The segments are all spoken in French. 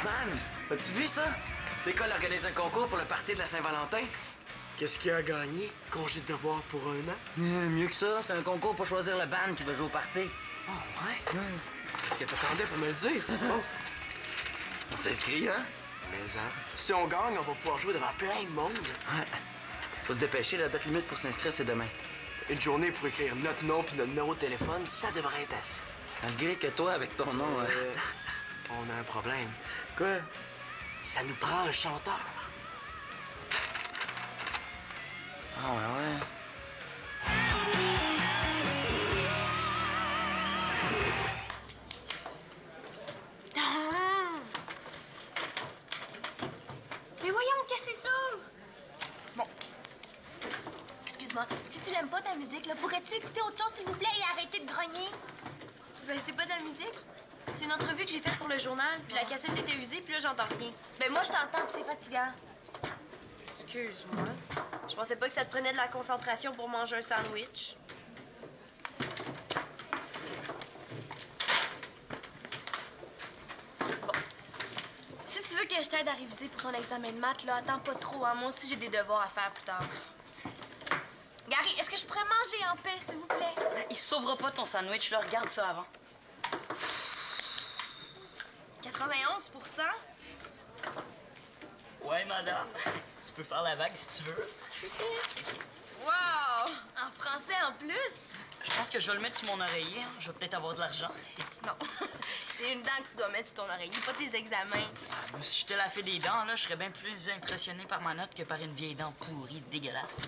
Man, as-tu vu ça? L'école organise un concours pour le party de la Saint-Valentin. Qu'est-ce qu'il a gagné? Congé de devoir pour un an? Mieux que ça, c'est un concours pour choisir le band qui va jouer au party. Oh, ouais? Qu'est-ce que t'attendais pour me le dire? Oh. On s'inscrit, hein? Mais, hein, si on gagne, on va pouvoir jouer devant plein de monde. Ouais. Faut se dépêcher, la date limite pour s'inscrire, c'est demain. Une journée pour écrire notre nom puis notre numéro de téléphone, ça devrait être assez. Malgré que toi, avec ton nom... On a un problème. Quoi? Ça nous prend un chanteur. Ah ouais. Mais voyons, qu'est-ce que c'est ça? Bon. Excuse-moi, si tu l'aimes pas ta musique, là, pourrais-tu écouter autre chose, s'il vous plaît, et arrêter de grogner? Ben, c'est pas de la musique. C'est une entrevue que j'ai faite pour le journal, puis la cassette était usée, puis là, j'entends rien. Ben moi, je t'entends, puis c'est fatigant. Excuse-moi. Je pensais pas que ça te prenait de la concentration pour manger un sandwich. Si tu veux que je t'aide à réviser pour ton examen de maths, là, attends pas trop, hein. Moi aussi, j'ai des devoirs à faire plus tard. Gary, est-ce que je pourrais manger en paix, s'il vous plaît? Il sauvera pas ton sandwich, là. Regarde ça avant. 91 Ouais, madame. Tu peux faire la vague si tu veux. Wow! En français, en plus? Je pense que je vais le mettre sur mon oreiller. Hein. Je vais peut-être avoir de l'argent. Non. C'est une dent que tu dois mettre sur ton oreiller, pas tes examens. Moi, si je te la fais des dents, là, je serais bien plus impressionné par ma note que par une vieille dent pourrie, dégueulasse.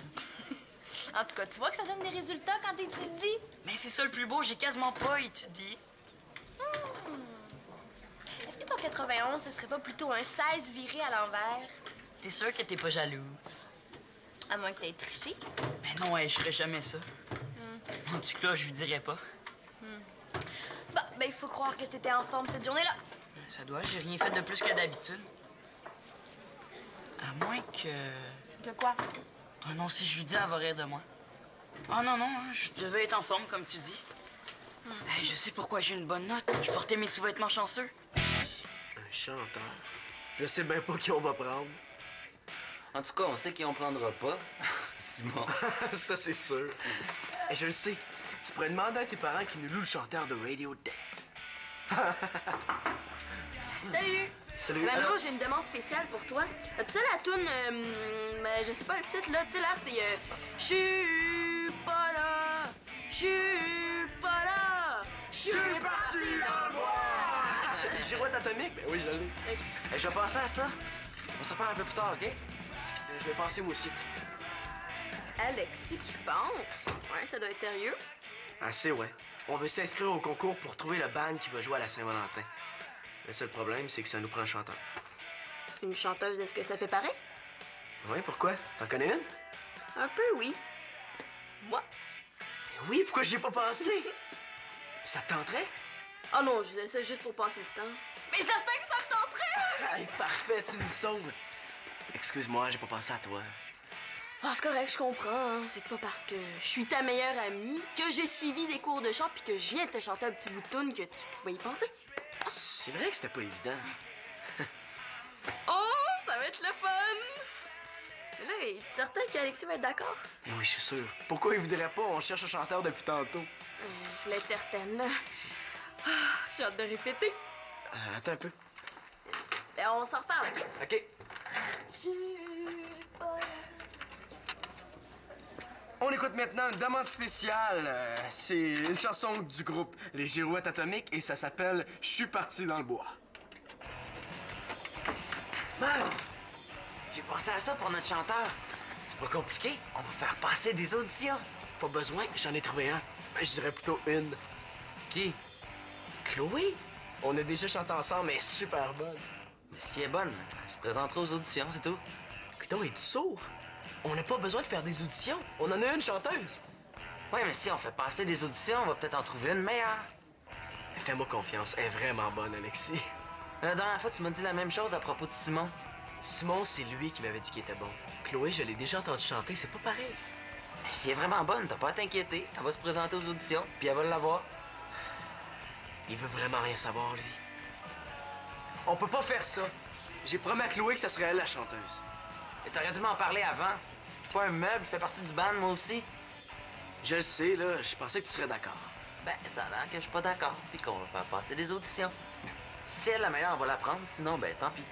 En tout cas, tu vois que ça donne des résultats quand t'étudies? Mais c'est ça le plus beau, j'ai quasiment pas étudié. Est-ce que ton 91, ce serait pas plutôt un 16 viré à l'envers? T'es sûr que t'es pas jalouse? À moins que t'aies triché. Mais non, je ferais jamais ça. En tout cas, je lui dirais pas. Bon, ben il faut croire que t'étais en forme cette journée-là. Ça doit, j'ai rien fait de plus que d'habitude. À moins que... Que quoi? Oh non, si je lui dis, elle va rire de moi. Oh non, je devais être en forme, comme tu dis. Hey, je sais pourquoi j'ai une bonne note. Je portais mes sous-vêtements chanceux. Un chanteur. Je sais bien pas qui on va prendre. En tout cas, on sait qui on prendra pas. Simon. Ça, c'est sûr. Et je le sais. Tu pourrais demander à tes parents qui nous louent le chanteur de Radio Dead. Salut! Salut. Mano, j'ai une demande spéciale pour toi. As-tu ça la toune, ben, je sais pas le titre, là. Tu sais, l'air, c'est Je suis pas là, je suis pas là, je suis parti dans le bois! Les girouettes atomiques? Ben oui, je l'ai. Hey, je vais penser à ça. On se reparle un peu plus tard, OK? Je vais penser moi aussi. Alexis qui pense. Ouais, ça doit être sérieux. Assez, ouais. On veut s'inscrire au concours pour trouver le band qui va jouer à la Saint-Valentin. Le seul problème, c'est que ça nous prend un chanteur. Une chanteuse, est-ce que ça fait pareil? Oui, pourquoi? T'en connais une? Un peu, oui. Moi? Oui, pourquoi j'y ai pas pensé? Ça te tenterait? Oh non, je disais ça juste pour passer le temps. Mais certain que ça me tenterait! Hey, parfait, tu me sauves. Excuse-moi, j'ai pas pensé à toi. Ah, c'est correct, je comprends. Hein. C'est pas parce que je suis ta meilleure amie que j'ai suivi des cours de chant puis que je viens de te chanter un petit bout de toune que tu pouvais y penser. C'est vrai que c'était pas évident. Oh, ça va être le fun! Mais là, es-tu certain qu'Alexis va être d'accord? Eh oui, je suis sûr. Pourquoi il voudrait pas? On cherche un chanteur depuis tantôt. Je voulais être certaine, là. Ah, j'ai hâte de répéter. Attends un peu. Ben, on s'en reparle, OK? OK. Je suis pas là. On écoute maintenant une demande spéciale. C'est une chanson du groupe Les Girouettes Atomiques et ça s'appelle « Je suis parti dans le bois ». Man! J'ai pensé à ça pour notre chanteur. C'est pas compliqué. On va faire passer des auditions. Pas besoin, j'en ai trouvé un. Ben, je dirais plutôt une. Qui? Chloé? On a déjà chanté ensemble, mais super bonne. Mais si elle est bonne, elle se présentera aux auditions, c'est tout. Putain, es-tu sourd? On n'a pas besoin de faire des auditions. On en a une chanteuse. Ouais, mais si on fait passer des auditions, on va peut-être en trouver une meilleure. Fais-moi confiance, elle est vraiment bonne, Alexis. La dernière fois, tu m'as dit la même chose à propos de Simon. Simon, c'est lui qui m'avait dit qu'il était bon. Chloé, je l'ai déjà entendu chanter, c'est pas pareil. Mais si elle est vraiment bonne, t'as pas à t'inquiéter. Elle va se présenter aux auditions, puis elle va l'avoir. Il veut vraiment rien savoir, lui. On peut pas faire ça. J'ai promis à Chloé que ça serait elle la chanteuse. Et t'aurais dû m'en parler avant. Je suis pas un meuble, je fais partie du band, moi aussi. Je le sais, là. Je pensais que tu serais d'accord. Ben, ça a l'air que je suis pas d'accord, puis qu'on va faire passer des auditions. Si c'est elle la meilleure, on va la prendre, sinon, ben, tant pis.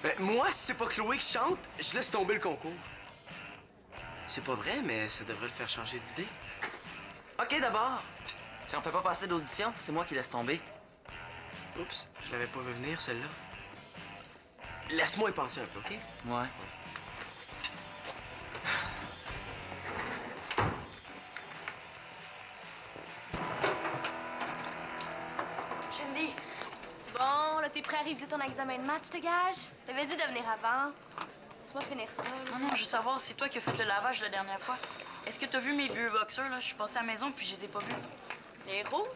Ben, moi, si c'est pas Chloé qui chante, je laisse tomber le concours. C'est pas vrai, mais ça devrait le faire changer d'idée. OK, d'abord. Si on fait pas passer d'audition, c'est moi qui laisse tomber. Oups, je l'avais pas vu venir, celle-là. Laisse-moi y penser un peu, OK? Ouais. Shandy! Bon, là, t'es prêt à réviser ton examen de maths, je te gage? T'avais dit de venir avant. Laisse-moi finir ça, là. Non, je veux savoir, c'est toi qui as fait le lavage la dernière fois. Est-ce que t'as vu mes vieux boxeurs, là? Je suis passée à la maison puis je les ai pas vus. Les rouges?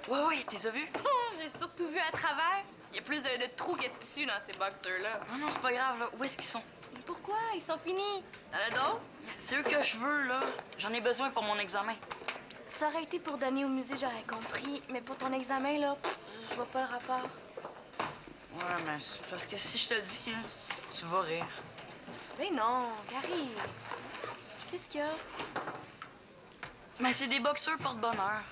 Ouais, t'es as vus? J'ai surtout vu à travers. Il y a plus de trous que de tissu dans ces boxers-là. Non, c'est pas grave, là. Où est-ce qu'ils sont? Mais pourquoi? Ils sont finis. T'en as d'autres? C'est eux que je veux, là. J'en ai besoin pour mon examen. Ça aurait été pour donner au musée, j'aurais compris. Mais pour ton examen, là, je vois pas le rapport. Ouais, mais c'est parce que si je te le dis, hein, tu vas rire. Mais non, Gary. Qu'est-ce qu'il y a? Mais c'est des boxeurs porte-bonheur.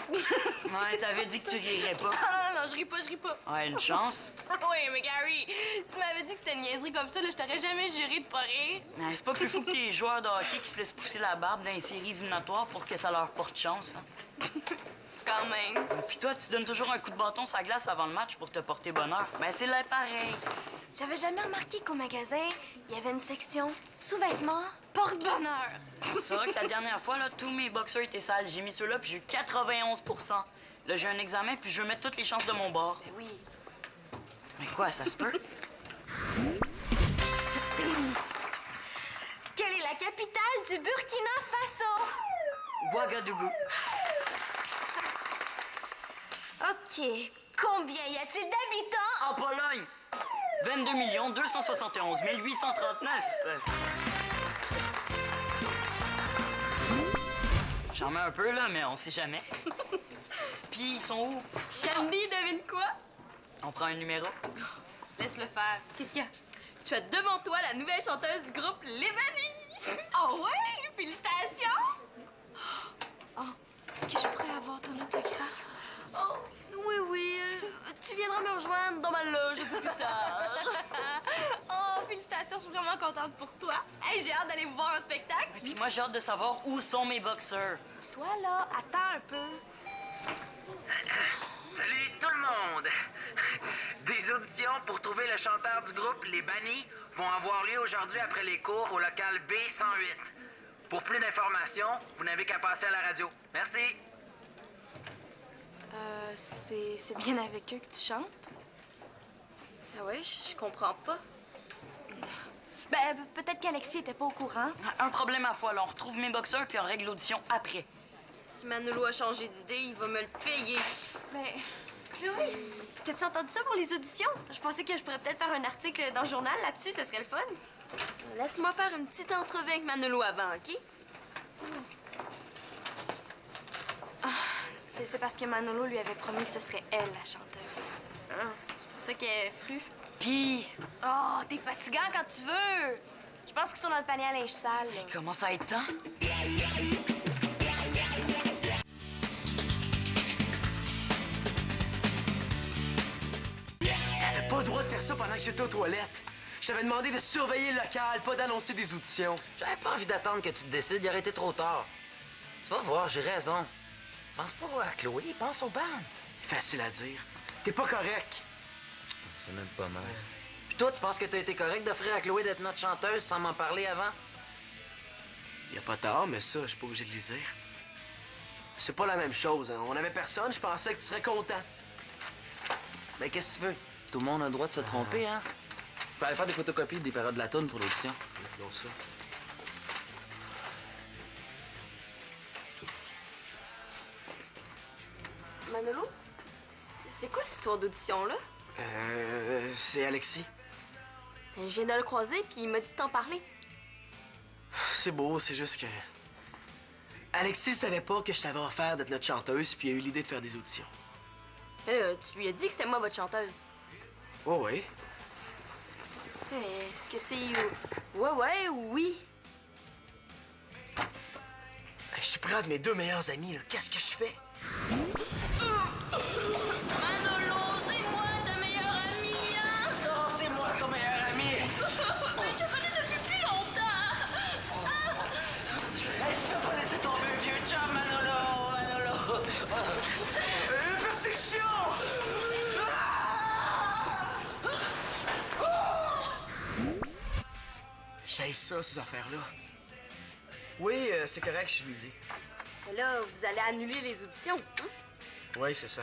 Ouais, t'avais dit que tu rirais pas. Non, je ris pas, je ris pas. Ouais, une chance. Oui, mais Gary, si tu m'avais dit que c'était une niaiserie comme ça, là, je t'aurais jamais juré de pas rire. Ouais, c'est pas plus fou que tes joueurs de hockey qui se laissent pousser la barbe dans les séries éliminatoires pour que ça leur porte chance. Hein. Quand même. Puis toi, tu donnes toujours un coup de bâton sur la glace avant le match pour te porter bonheur. Ben, c'est là pareil. J'avais jamais remarqué qu'au magasin, il y avait une section sous-vêtements porte-bonheur. C'est vrai que la dernière fois, là, tous mes boxeurs étaient sales. J'ai mis ceux-là, puis j'ai eu 91 %. Là, j'ai un examen, puis je veux mettre toutes les chances de mon bord. Ben oui. Mais quoi, ça se peut? Quelle est la capitale du Burkina Faso? Ouagadougou. OK. Combien y a-t-il d'habitants? En Pologne! 22 271 839. J'en mets un peu, là, mais on sait jamais. Puis, ils sont où? Shandy, devine quoi? On prend un numéro. Laisse-le faire. Qu'est-ce qu'il y a? Tu as devant toi la nouvelle chanteuse du groupe Les Vanilles. Oh ouais? Félicitations! Oh, est-ce que je pourrais avoir ton autographe? Oh, oui, tu viendras me rejoindre dans ma loge un peu plus tard. Oh, félicitations, je suis vraiment contente pour toi. Hey, j'ai hâte d'aller vous voir en spectacle. Puis moi, j'ai hâte de savoir où sont mes boxeurs. Toi, là, attends un peu. Salut tout le monde! Des auditions pour trouver le chanteur du groupe Les Bannis vont avoir lieu aujourd'hui après les cours au local B108. Pour plus d'informations, vous n'avez qu'à passer à la radio. Merci! C'est bien avec eux que tu chantes? Ah ouais, je comprends pas. Ben, peut-être qu'Alexis était pas au courant. Un problème à fois, là. On retrouve mes boxeurs, puis on règle l'audition après. Si Manolo a changé d'idée, il va me le payer. Mais, Chloé, t'as-tu entendu ça pour les auditions? Je pensais que je pourrais peut-être faire un article dans le journal là-dessus, ce serait le fun. Laisse-moi faire une petite entrevue avec Manolo avant, OK? C'est parce que Manolo lui avait promis que ce serait elle, la chanteuse. C'est pour ça qu'elle est frue. Puis, Oh, t'es fatigant quand tu veux. Je pense qu'ils sont dans le panier à linge sale, là. comment ça être temps? T'avais pas le droit de faire ça pendant que j'étais aux toilettes. Je t'avais demandé de surveiller le local, pas d'annoncer des auditions. J'avais pas envie d'attendre que tu te décides, il aurait été trop tard. Tu vas voir, j'ai raison. Pense pas à Chloé, pense au band. Facile à dire. T'es pas correct. C'est même pas mal. Puis toi, tu penses que t'as été correct d'offrir à Chloé d'être notre chanteuse sans m'en parler avant? Y a pas tard, mais ça, je suis pas obligé de lui dire. C'est pas la même chose, hein. On avait personne, je pensais que tu serais content. Ben, qu'est-ce que tu veux? Tout le monde a le droit de se tromper, hein? Il fallait faire des photocopies des périodes de la toune pour l'audition. Non, ça. Manolo? C'est quoi cette histoire d'audition-là? C'est Alexis. Je viens de le croiser, puis il m'a dit de t'en parler. C'est beau, c'est juste que... Alexis savait pas que je t'avais offert d'être notre chanteuse, puis il a eu l'idée de faire des auditions. Tu lui as dit que c'était moi votre chanteuse. Oh, ouais. Est-ce que c'est... Ouais, oui. Je suis près de mes 2 meilleurs amis, là. Qu'est-ce que je fais? Manolo, c'est moi, ta meilleure amie, hein? Non, c'est moi ton meilleur ami! Mais je te connais depuis plus longtemps! Hey, tu peux pas laisser tomber un vieux chum, Manolo! Persécution! J'ai ça, ces affaires-là. Oui, c'est correct, je lui dis. Mais là, vous allez annuler les auditions, hein? Oui, c'est ça.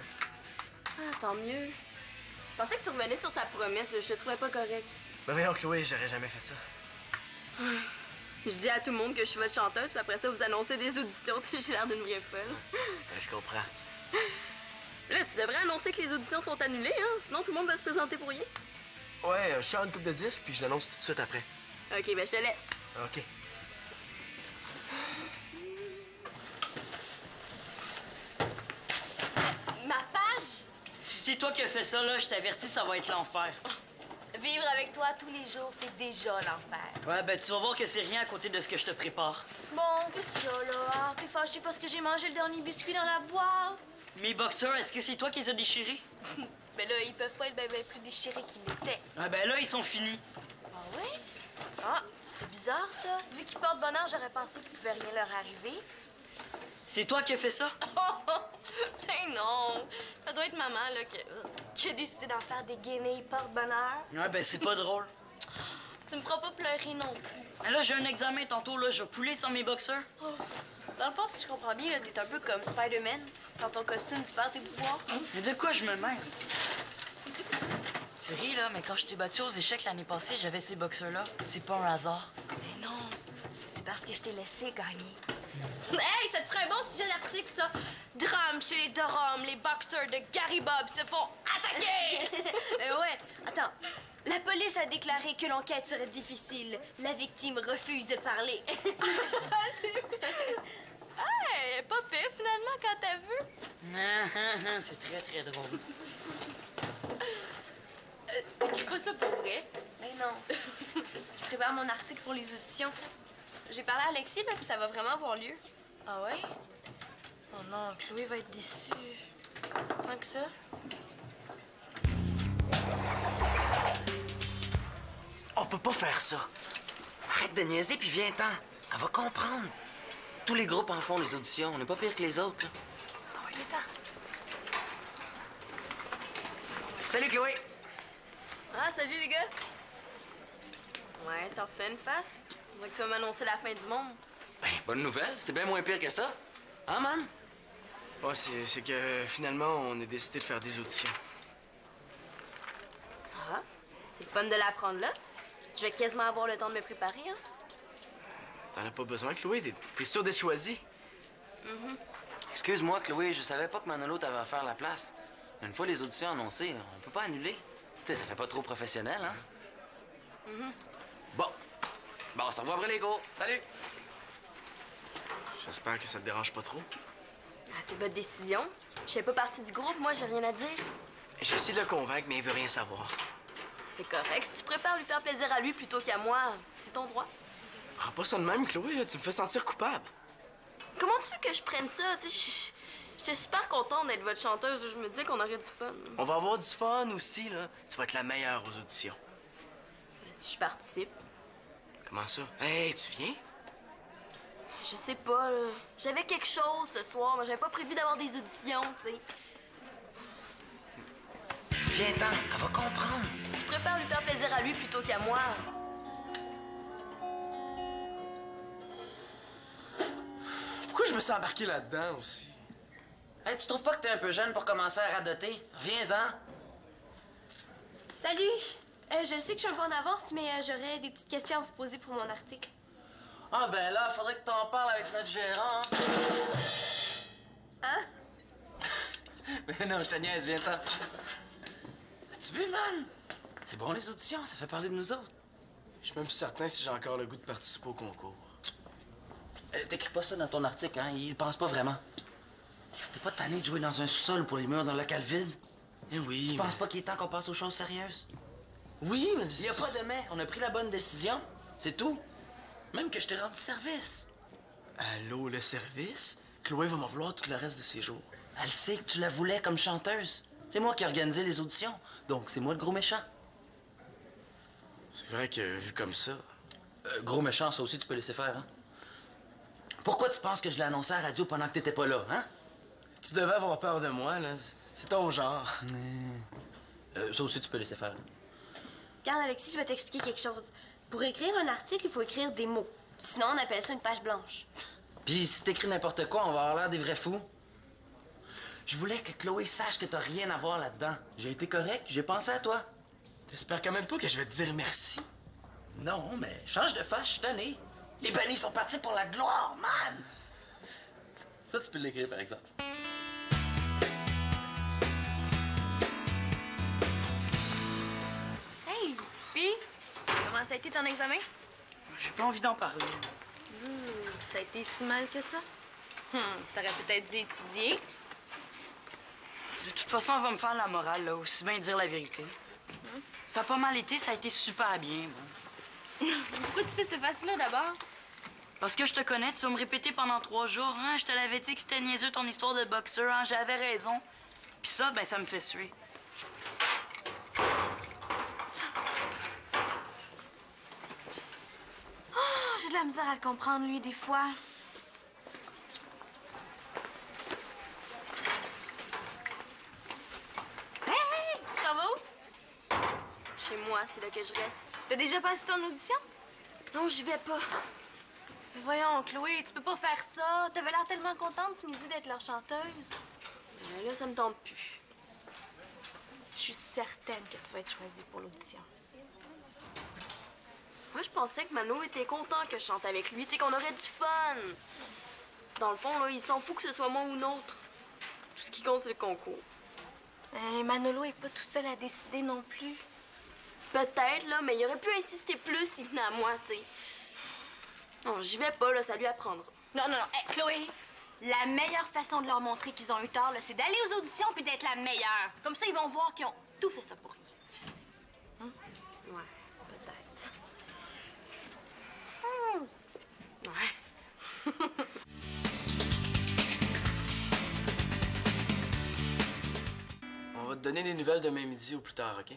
Ah, tant mieux. Je pensais que tu revenais sur ta promesse, je te trouvais pas correct. Ben voyons, Chloé, j'aurais jamais fait ça. Je dis à tout le monde que je suis votre chanteuse, puis après ça, vous annoncez des auditions, tu sais, j'ai l'air d'une vraie folle. Ben, je comprends. Là, tu devrais annoncer que les auditions sont annulées, hein? Sinon, tout le monde va se présenter pour rien. Ouais, je sors une coupe de disques, puis je l'annonce tout de suite après. OK, ben je te laisse. OK. Ma page? Si c'est toi qui as fait ça, là, je t'avertis, ça va être l'enfer. Vivre avec toi tous les jours, c'est déjà l'enfer. Ouais, ben tu vas voir que c'est rien à côté de ce que je te prépare. Bon, qu'est-ce qu'il y a là? Ah, t'es fâché parce que j'ai mangé le dernier biscuit dans la boîte? Mes boxers, est-ce que c'est toi qui les as déchirés? Ben là, ils peuvent pas être ben plus déchirés qu'ils l'étaient. Ah ben là, ils sont finis. Ah ouais? Ah, c'est bizarre ça. Vu qu'ils portent bonheur, j'aurais pensé qu'il pouvait rien leur arriver. C'est toi qui as fait ça? Ben non! Ça doit être maman là qui a décidé d'en faire des guenilles porte-bonheur. Ouais, ben c'est pas drôle. Tu me feras pas pleurer non plus. Mais là, j'ai un examen tantôt, là, je vais couler sur mes boxers. Dans le fond, si je comprends bien, là, t'es un peu comme Spider-Man. Sans ton costume, tu perds tes pouvoirs. Mais de quoi je me mêle? Tu ris, là, mais quand je t'ai battu aux échecs l'année passée, j'avais ces boxers-là. C'est pas un hasard. Mais non, c'est parce que je t'ai laissé gagner. Hey, ça te ferait un bon sujet d'article, ça! Drame chez les Durham, les boxeurs de Gary Bob se font attaquer! Ouais, attends. La police a déclaré que l'enquête serait difficile. La victime refuse de parler. Hey, pas pire finalement quand t'as vu. C'est très, très drôle. T'écris pas ça pour vrai? Mais non. Je prépare mon article pour les auditions. J'ai parlé à Alexis, là, puis ça va vraiment avoir lieu. Ah ouais? Oh non, Chloé va être déçue. Tant que ça. On peut pas faire ça. Arrête de niaiser puis viens-t'en. Elle va comprendre. Tous les groupes en font les auditions. On n'est pas pire que les autres. Là. Ah oui, viens-t'en. Salut Chloé. Ah, salut les gars! Ouais, t'en fais une face? On dirait que tu vas m'annoncer la fin du monde. Ben, bonne nouvelle. C'est bien moins pire que ça. Hein, man? Ouais, c'est que finalement, on a décidé de faire des auditions. Ah, c'est le fun de l'apprendre là. Je vais quasiment avoir le temps de me préparer, hein? T'en as pas besoin, Chloé. T'es sûre d'être choisie? Excuse-moi, Chloé. Je savais pas que Manolo t'avait à faire la place. Une fois les auditions annoncées, on peut pas annuler. Tu sais, ça fait pas trop professionnel, hein? Bon. Bon, on se revoit après les cours. Salut! J'espère que ça te dérange pas trop. Ah, c'est votre décision. Je fais pas partie du groupe, moi, j'ai rien à dire. J'ai essayé de le convaincre, mais il veut rien savoir. C'est correct. Si tu préfères lui faire plaisir à lui plutôt qu'à moi, c'est ton droit. Prends pas ça de même, Chloé. Là. Tu me fais sentir coupable. Comment tu veux que je prenne ça? Tu sais, j'étais super contente d'être votre chanteuse. Je me disais qu'on aurait du fun. On va avoir du fun aussi, là. Tu vas être la meilleure aux auditions. Si je participe. Comment ça? Hey, tu viens? Je sais pas, là. J'avais quelque chose ce soir, mais j'avais pas prévu d'avoir des auditions, tu sais. Viens-t'en. Elle va comprendre. Si tu préfères lui faire plaisir à lui plutôt qu'à moi. Pourquoi je me suis embarqué là-dedans aussi? Hey, tu trouves pas que t'es un peu jeune pour commencer à radoter? Reviens-en. Salut! Je sais que je suis un peu en avance, mais j'aurais des petites questions à vous poser pour mon article. Ah, ben là, faudrait que t'en parles avec notre gérant. Hein? Mais non, je te niaise, viens-t'en. Tu veux, man? C'est bon, les auditions, ça fait parler de nous autres. Je suis même plus certain si j'ai encore le goût de participer au concours. T'écris pas ça dans ton article, hein? Il pense pas vraiment. T'es pas tanné de jouer dans un sous-sol pour les murs d'un local vide? Eh oui, Tu penses pas qu'il est temps qu'on passe aux choses sérieuses? Oui, mais... Il y a pas de mais. On a pris la bonne décision. C'est tout. Même que je t'ai rendu service. Allô, le service? Chloé va m'en vouloir tout le reste de ses jours. Elle sait que tu la voulais comme chanteuse. C'est moi qui ai organisé les auditions. Donc, c'est moi le gros méchant. C'est vrai que, vu comme ça... Gros méchant, ça aussi, tu peux laisser faire, hein? Pourquoi tu penses que je l'ai annoncé à la radio pendant que t'étais pas là, hein? Tu devais avoir peur de moi, là. C'est ton genre. Ça aussi, tu peux laisser faire. Regarde, Alexis, je vais t'expliquer quelque chose. Pour écrire un article, il faut écrire des mots. Sinon, on appelle ça une page blanche. Puis si t'écris n'importe quoi, on va avoir l'air des vrais fous. Je voulais que Chloé sache que t'as rien à voir là-dedans. J'ai été correct, j'ai pensé à toi. T'espères quand même pas que je vais te dire merci? Non, mais change de face, je suis tanné. Les bannis sont partis pour la gloire, man! Ça, tu peux l'écrire, par exemple. Hey, puis, comment ça a été ton examen? J'ai pas envie d'en parler. Ça a été si mal que ça? T'aurais peut-être dû étudier. De toute façon, elle va me faire la morale, là, aussi bien dire la vérité. Ça a pas mal été, ça a été super bien. Bon. Pourquoi tu fais cette face-là, d'abord? Parce que je te connais, tu vas me répéter pendant 3 jours. Hein? Je te l'avais dit que c'était niaiseux ton histoire de boxeur. Hein? J'avais raison. Puis ça, ben, ça me fait suer. Oh, j'ai de la misère à le comprendre, lui, des fois. Hey, tu t'en vas où? Chez moi, c'est là que je reste. T'as déjà passé ton audition? Non, j'y vais pas. Mais voyons, Chloé, tu peux pas faire ça. T'avais l'air tellement contente ce midi d'être leur chanteuse. Mais là, ça me tente plus. Je suis certaine que tu vas être choisie pour l'audition. Moi, je pensais que Mano était content que je chante avec lui, tu sais, qu'on aurait du fun. Dans le fond, là, il s'en fout que ce soit moi ou une autre. Tout ce qui compte, c'est le concours. Manolo est pas tout seul à décider non plus. Peut-être, là, mais il aurait pu insister plus s'il tenait à moi, tu sais. Non, j'y vais pas, là, ça lui apprendra. Non, non, non. Hey, Chloé, la meilleure façon de leur montrer qu'ils ont eu tort, là, c'est d'aller aux auditions puis d'être la meilleure. Comme ça, ils vont voir qu'ils ont tout fait ça pour nous. Ouais, peut-être. Hum. Ouais. On va te donner les nouvelles demain midi ou plus tard, OK?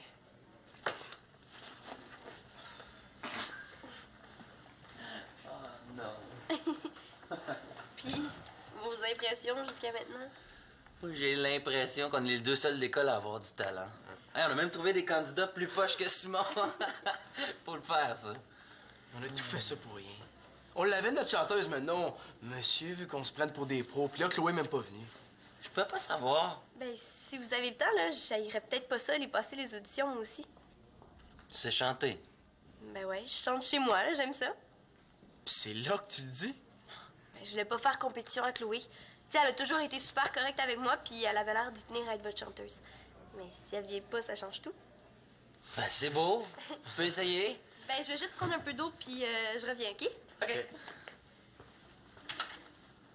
Puis, vos impressions jusqu'à maintenant? J'ai l'impression qu'on est les 2 seuls d'école à avoir du talent. Hey, on a même trouvé des candidats plus poches que Simon. Faut le faire, ça. On a tout fait ça pour rien. On l'avait, notre chanteuse, mais non. Monsieur veut qu'on se prenne pour des pros, puis là, Chloé est même pas venue. Je peux pas savoir. Ben, si vous avez le temps, là, j'haïrais peut-être pas ça, aller passer les auditions, moi aussi. Tu sais chanter. Ben ouais, je chante chez moi, là, j'aime ça. Puis c'est là que tu le dis? Ben, je voulais pas faire compétition à Chloé. Tu sais, elle a toujours été super correcte avec moi, puis elle avait l'air d'y tenir à être votre chanteuse. Mais si elle vient pas, ça change tout. Ben, c'est beau. Tu peux essayer. Ben, je vais juste prendre un peu d'eau, puis je reviens, OK? OK.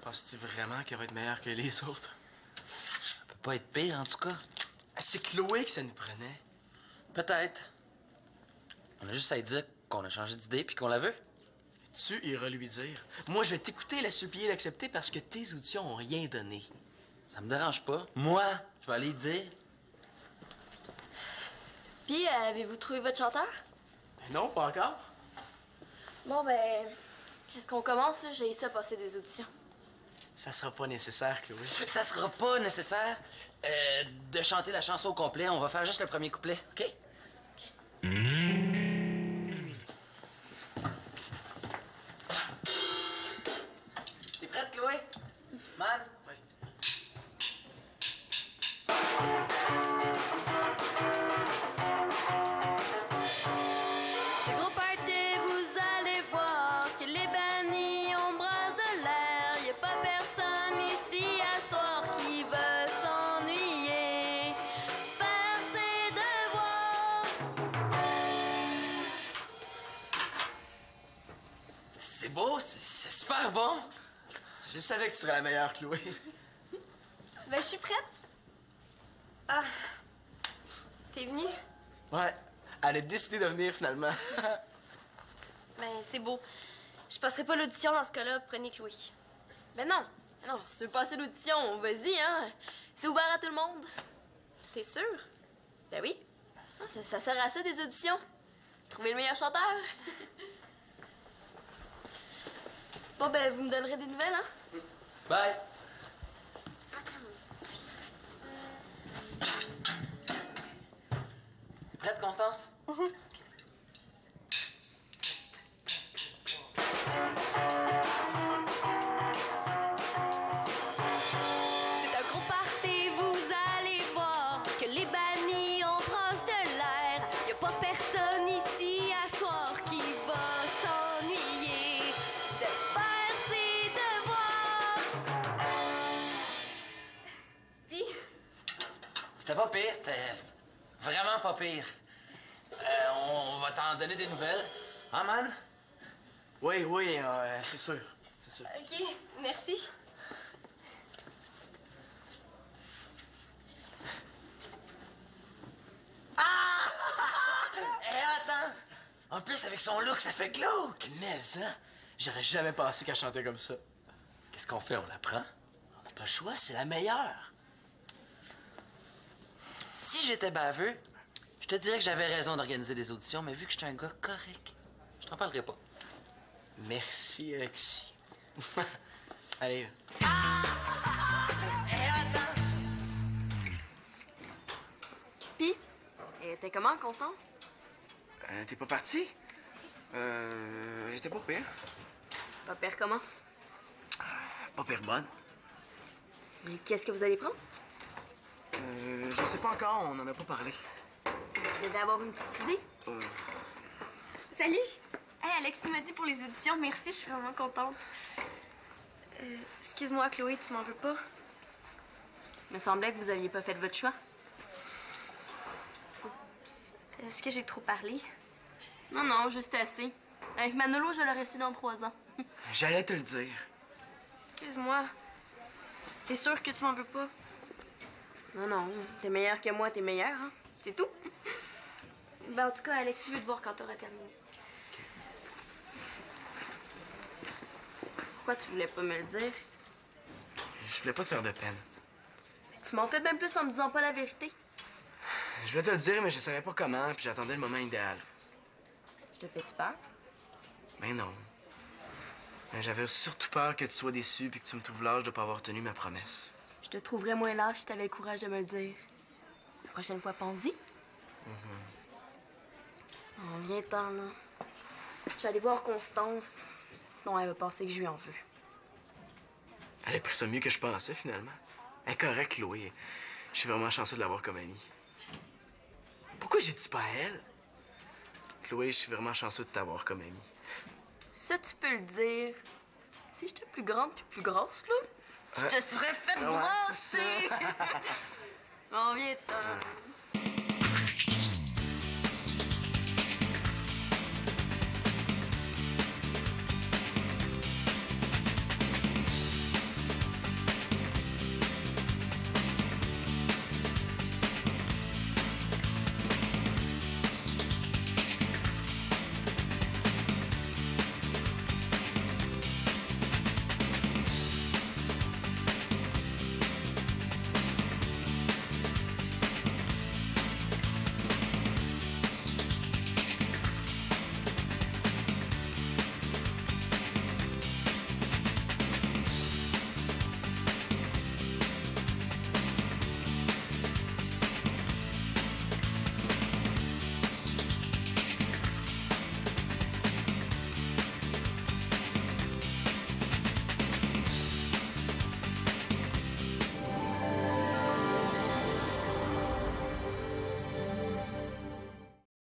Penses-tu vraiment qu'elle va être meilleure que les autres? Ça peut pas être pire, en tout cas. C'est Chloé que ça nous prenait. Peut-être. On a juste à lui dire qu'on a changé d'idée puis qu'on la veut. Tu iras lui dire. Moi, je vais t'écouter, la supplier, l'accepter parce que tes auditions ont rien donné. Ça me dérange pas. Moi, je vais aller lui dire. Puis, avez-vous trouvé votre chanteur? Ben non, pas encore. Bon, ben, est-ce qu'on commence, là? J'ai ça passer des auditions. Ça sera pas nécessaire, Chloé. Ça sera pas nécessaire de chanter la chanson au complet. On va faire juste le premier couplet, OK? T'es prête, Chloé? Man? Oui. Ce gros party, vous allez voir que les bannis embrassent de l'air. Y a pas personne ici à soir qui veut s'ennuyer. Faire ses devoirs. C'est beau, c'est super bon. Je savais que tu serais la meilleure, Chloé. Ben, je suis prête. Ah, T'es venu? Ouais, elle a décidé de venir finalement. Ben, c'est beau. Je passerai pas l'audition dans ce cas-là, prenez Chloé. Ben non. Non, si tu veux passer l'audition, vas-y, hein. C'est ouvert à tout le monde. T'es sûr? Ben oui. Ah, ça sert à ça, des auditions. Trouver le meilleur chanteur. Bon, ben, vous me donnerez des nouvelles, hein? Bye! T'es prête, Constance? C'est un gros party, vous allez voir que les bannis, on brasse de l'air. Y a pas personne ici à soir qui va s'ennuyer de faire ses devoirs. Puis, C'était pas pire, c'était vraiment pas pire. On va t'en donner des nouvelles. Hein, man? Oui, oui, c'est sûr. C'est sûr. OK, merci. Attends! En plus, avec son look, ça fait glauque! Mais, hein, j'aurais jamais pensé qu'elle chantait comme ça. Qu'est-ce qu'on fait? On la prend? On n'a pas le choix, c'est la meilleure. Si j'étais baveux, je te dirais que j'avais raison d'organiser des auditions, mais vu que je suis un gars correct, je t'en parlerai pas. Merci, Alexis. Allez. Puis, t'es comment, Constance? T'es pas parti? Elle était pas pire. Pas pire comment? Pas pire bonne. Mais qu'est-ce que vous allez prendre? Je sais pas encore, on en a pas parlé. Vous devez avoir une petite idée. Salut! Hey, Alexis m'a dit pour les auditions, merci, je suis vraiment contente. Excuse-moi, Chloé, tu m'en veux pas? Il me semblait que vous aviez pas fait votre choix. Oups. Est-ce que j'ai trop parlé? Non, non, juste assez. Avec Manolo, je l'aurais su dans 3 ans. J'allais te le dire. Excuse-moi. T'es sûr que tu m'en veux pas? Non, non. T'es meilleur que moi, t'es meilleur, hein? C'est tout. Ben, en tout cas, Alexis veut te voir quand t'auras terminé. Pourquoi tu voulais pas me le dire? Je voulais pas te faire de peine. Tu m'en fais même plus en me disant pas la vérité. Je voulais te le dire, mais je savais pas comment, puis j'attendais le moment idéal. Je te fais-tu peur? Mais non. Mais j'avais surtout peur que tu sois déçu puis que tu me trouves lâche de pas avoir tenu ma promesse. Je te trouverais moins lâche si t'avais le courage de me le dire. La prochaine fois, pense-y. Oh, viens-t'en, là. Je vais aller voir Constance. Sinon, elle va penser que je lui en veux. Elle a pris ça mieux que je pensais, finalement. Elle est correcte, Chloé. Je suis vraiment chanceux de l'avoir comme amie. Pourquoi j'ai dit pas à elle? Chloé, je suis vraiment chanceux de t'avoir comme amie. Ça, tu peux le dire. Si j'étais plus grande puis plus grosse, là, je te serais fait Ouais, c'est brasser. Bon, viens-t'en.